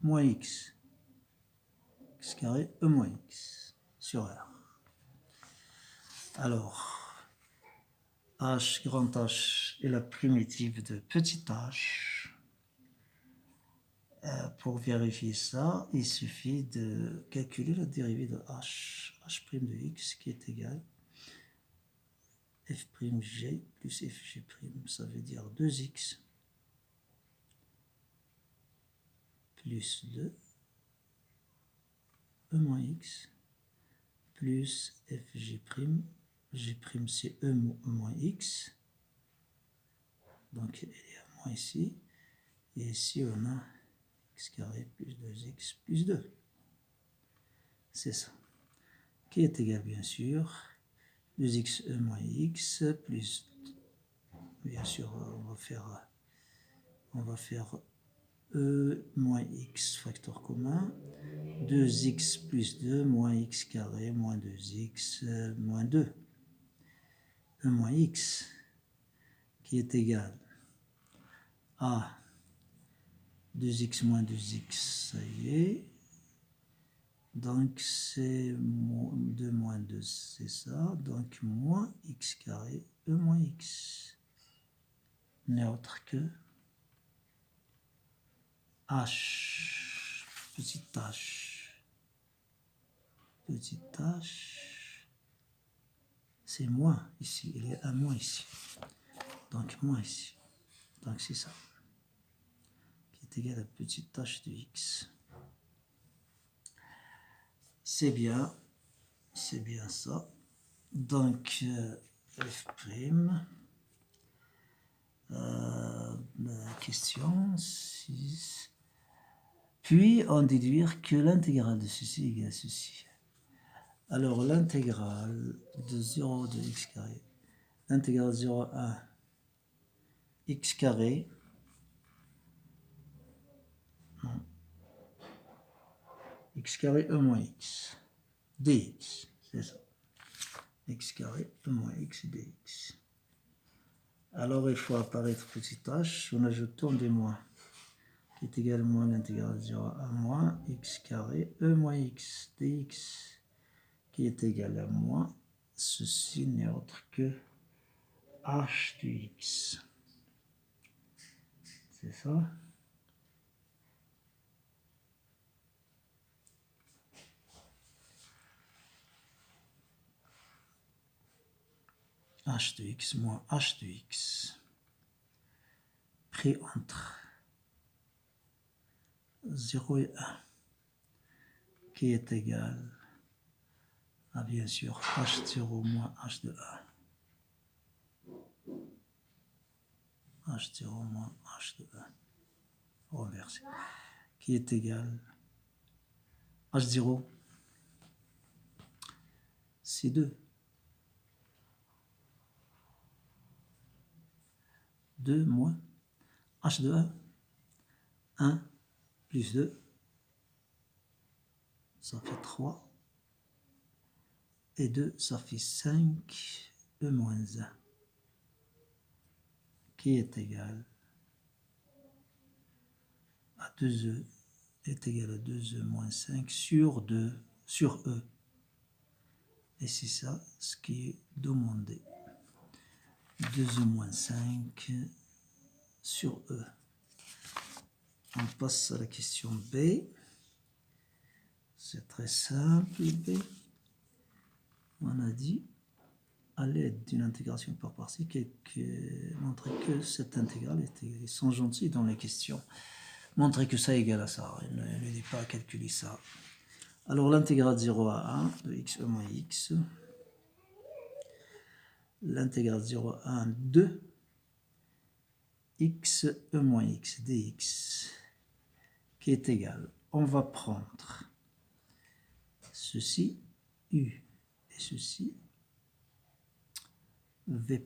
moins x. X carré E moins x sur R. Alors, H, grand H est la primitive de petit h. Pour vérifier ça, il suffit de calculer la dérivée de h, h' de x qui est égal f'g plus fg', ça veut dire 2x plus 2 e moins x plus fg', g' c'est e moins x, donc il y a moins ici, et ici on a x carré plus 2x plus 2, c'est ça, qui est égal bien sûr 2x e moins x plus, bien sûr on va faire e moins x facteur commun, 2x plus 2 moins x carré moins 2x moins 2, e moins x qui est égal à 2x moins 2x, ça y est, donc c'est 2 moins 2, c'est ça, donc moins x carré e moins x n'est autre que h, petit h, c'est moins ici, il y a un moins ici, donc moins ici, donc c'est ça, qui est égal à petit h de x. C'est bien ça. Donc, f', question 6. Puis, on déduire que l'intégrale de ceci égale à ceci. Alors, l'intégrale de 0 de x carré, l'intégrale de 0 à x carré, non, x carré e moins x, dx, c'est ça. X carré e moins x dx. Alors, il faut apparaître petit h en ajoutant des moins, qui est égal à moins l'intégrale de 0 à moins x carré e moins x dx, qui est égal à moins, ceci n'est autre que h de x. C'est ça. H de x moins h de x pris entre 0 et 1, qui est égal à bien sûr h0 moins h de 1. H0 moins h de 1 renversé, qui est égal h0, c'est 2. 2 moins h de 1, 1 plus 2, ça fait 3, et 2, ça fait 5, e moins 1, qui est égal à 2e, est égal à 2e moins 5 sur 2, sur e. Et c'est ça ce qui est demandé. 2e moins 5 sur e. On passe à la question B. C'est très simple, B. On a dit, à l'aide d'une intégration par partie, montrer que cette intégrale est égale. Ils sont gentils dans les questions. Montrer que ça est égal à ça. Il ne dit pas à calculer ça. Alors, l'intégrale de 0 à 1 de x e moins x. L'intégrale de 0 à 1 de x e moins x dx, qui est égal. On va prendre ceci, u, et ceci, v'.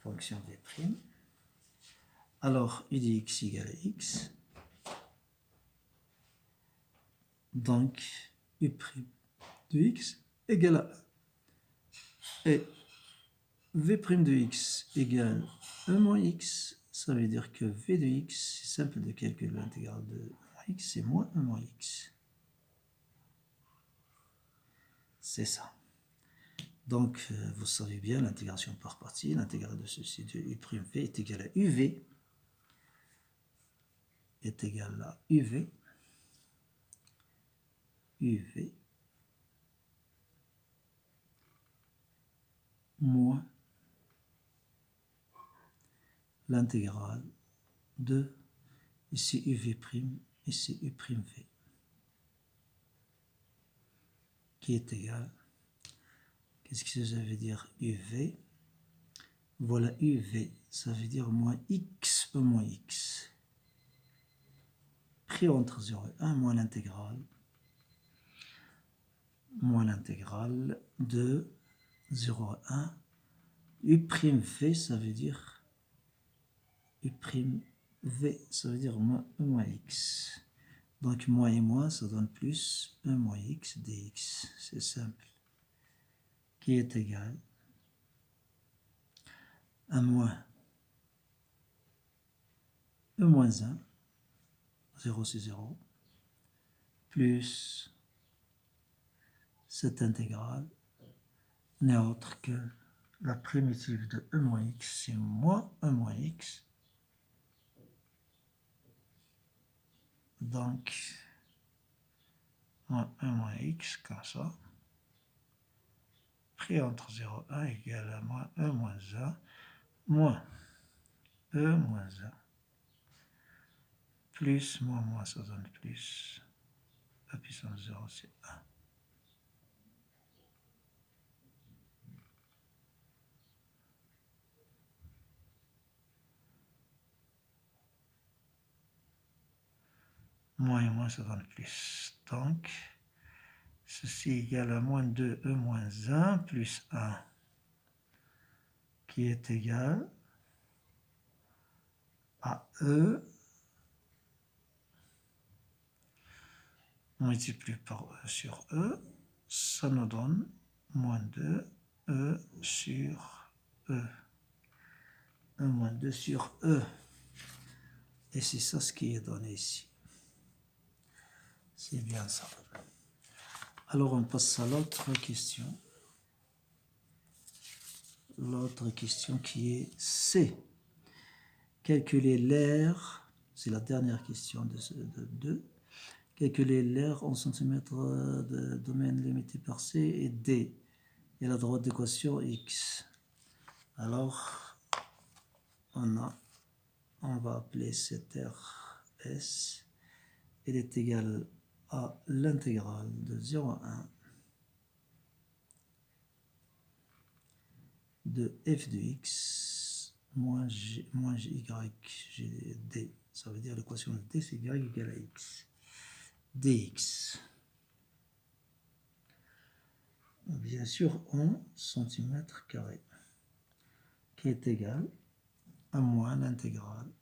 Fonction v'. Alors, u de x égale à x. Donc, u' de x égale à 1. Et v' de x égale e moins x, Ça veut dire que v de x, c'est simple de calculer l'intégrale de x, c'est moins 1 moins x. C'est ça. Donc, vous savez bien, l'intégration par partie, l'intégrale de ceci de u'v est égale à uv, est égale à uv, moins l'intégrale de, ici uv', ici u'v, qui est égal, qu'est-ce que ça veut dire uv? Voilà uv, ça veut dire moins x, moins x, pris entre 0 et 1, moins l'intégrale de 0 à 1, u'v, ça veut dire u'v, ça veut dire moins 1 moins x. Donc moins et moins, ça donne plus 1 moins x dx, c'est simple, qui est égal à moins 1 moins 1, 0 c'est 0, plus cette intégrale n'est autre que la primitive de 1 moins x, c'est moins 1 moins x. Donc, moins 1 moins x, comme ça, pris entre 0 et 1 égale à moins 1 moins 1, moins e moins 1, plus, moins, ça donne plus, la puissance 0, c'est 1. Moins et moins, ça donne plus. Donc, ceci est égal à moins 2e moins 1 plus 1, qui est égal à e multiplié par e sur e, ça nous donne moins 2 e sur e. 1 moins 2 sur e. Et c'est ça ce qui est donné ici. C'est bien ça. Alors on passe à l'autre question. L'autre question qui est C. Calculer l'air, c'est la dernière question de 2. Calculer l'air en centimètres de domaine limité par C et D. Et la droite d'équation X. Alors, on va appeler cet air S. Elle est égale à l'intégrale de 0 à 1 de f de x moins y gd. Ça veut dire l'équation de d, c'est y égale à x. dx. Bien sûr, en centimètres carrés, qui est égal à moins l'intégrale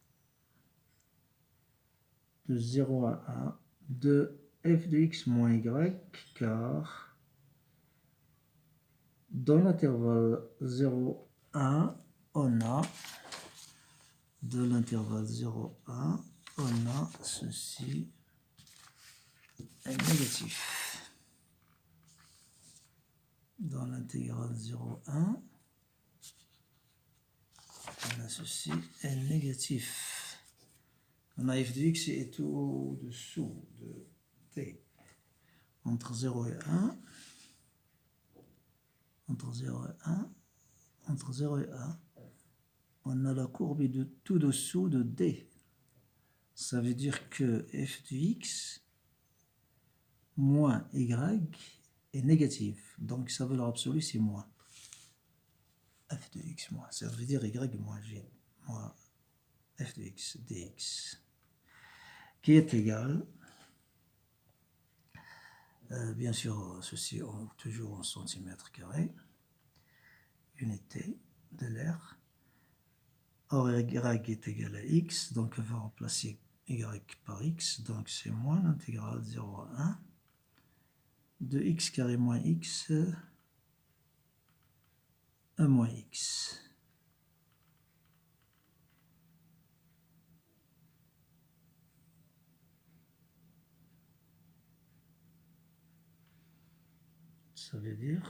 de 0 à 1 de f de x moins y, car dans l'intervalle 0, 1, on a, de l'intervalle 0, 1, on a ceci est négatif. Dans l'intégrale 0, 1, on a ceci est négatif. On a f de x est tout au-dessous de t. Entre 0 et 1, entre 0 et 1, on a la courbe de tout dessous de d. Ça veut dire que f de x moins y est négatif. Donc sa valeur absolue c'est moins. F de x moins. Ça veut dire y moins g moins f de x dx. Qui est égal, bien sûr, ceci toujours en centimètres carrés, unité de l'air. Or, y est égal à x, donc on va remplacer y par x, donc c'est moins l'intégrale 0 à 1 de x carré moins x, 1 moins x. Ça veut dire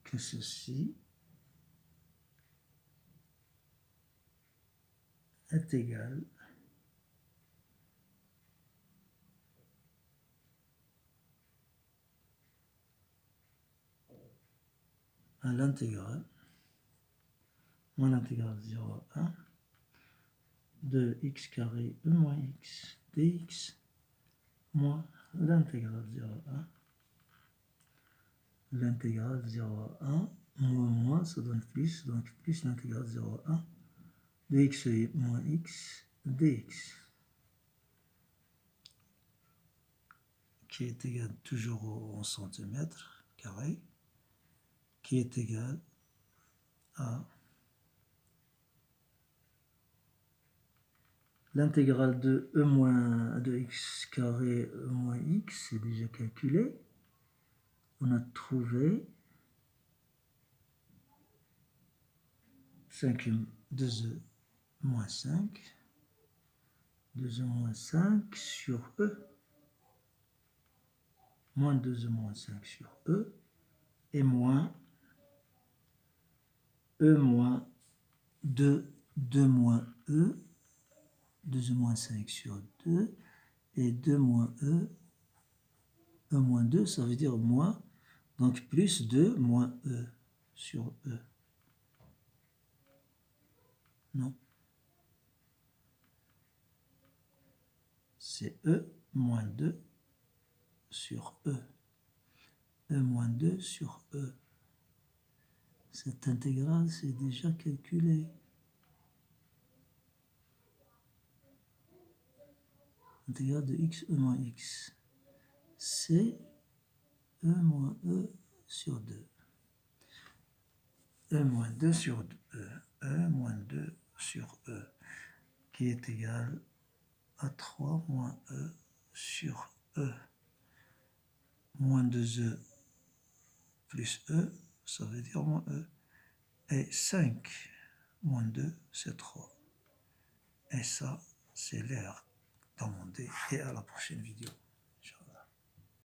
que ceci est égal à l'intégrale moins l'intégrale 0 à 1 de x carré e moins x dx moins l'intégrale 0 à 1 l'intégrale 0 à 1 moins ça donne plus, donc plus l'intégrale 0 à 1 de x moins x dx qui est égal toujours en centimètres carrés qui est égal à l'intégrale de e moins de x carré e moins x c'est déjà calculé. On a trouvé 2e moins 5 2e moins 5 sur e moins 2e moins 5 sur e et moins e moins 2 moins e 2e moins 5 sur 2 et 2 moins e moins 2 ça veut dire moins donc plus 2 moins e sur e. Non. C'est e moins 2 sur e. E moins 2 sur e. Cette intégrale, c'est déjà calculé. Intégrale de x, e moins x. C'est e moins e sur 2. E moins 2 sur e. E moins 2 sur e. Qui est égal à 3 moins e sur e. Moins 2e plus e, ça veut dire moins e. Et 5 moins 2, c'est 3. Et ça, c'est l'air demandé. Et à la prochaine vidéo.